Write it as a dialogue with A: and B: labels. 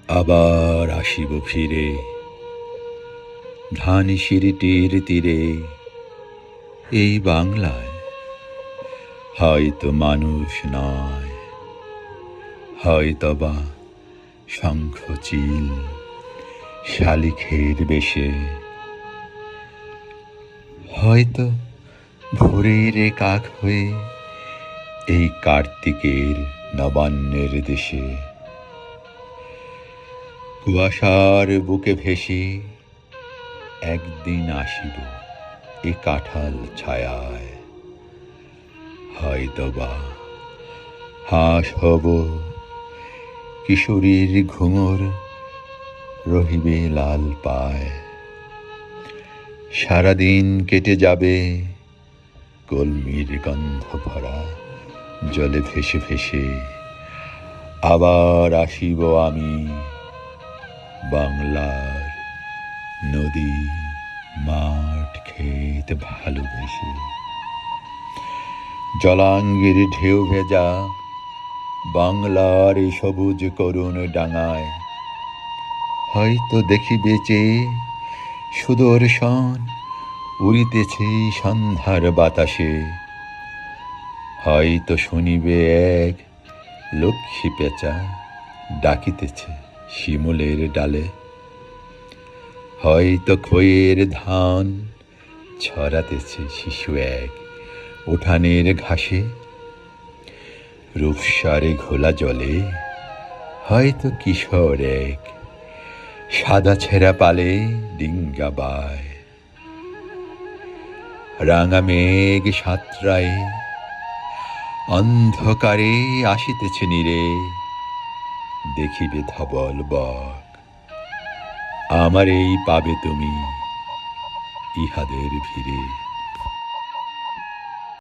A: আবার আসিব ফিরে ধানসিঁড়িটির তীরে, এই বাংলায় হয়তো মানুষ নয়, হয়তোবা শঙ্খচিল শালিখের বেশে, হয়তো ভোরের কাক হয়ে এই কার্তিকের নবান্নের দেশে। কুয়াশার বুকে ভেসে একদিন আসিব এ কাঁঠাল ছায়ায়, হয়তোবা হাঁস হব, কিশোরীর ঘুঙুর রহিবে লাল পায়। সারাদিন কেটে যাবে কলমির গন্ধ ভরা জলে ভেসে ভেসে, আবার আসিব আমি বাংলার নদী মাঠ ক্ষেত ভালোবেসে। জলাঙ্গির ঢেউ ভেজা বাংলার সবুজ করুণ ডাঙায়, হয়তো দেখিবে চেয়ে সুদর্শন উড়িতেছে সন্ধ্যার বাতাসে, হয়তো শুনিবে এক লক্ষ্মী পেঁচা ডাকিতেছে শিমুলের ডালে, হয়তো খইয়ের ধান ছড়াতেছে শিশু এক উঠানের ঘাসে। রূপসারে ঘোলা জলে হয়তো কিশোর এক সাদা ছেঁড়া পালে ডিঙ্গা বায়। রাঙা মেঘ সাঁতরায় অন্ধকারে আসিতেছে নীরে, দেখিবে ধবল বক আমার এই পাবে তুমি ইহাদের ভিড়ে।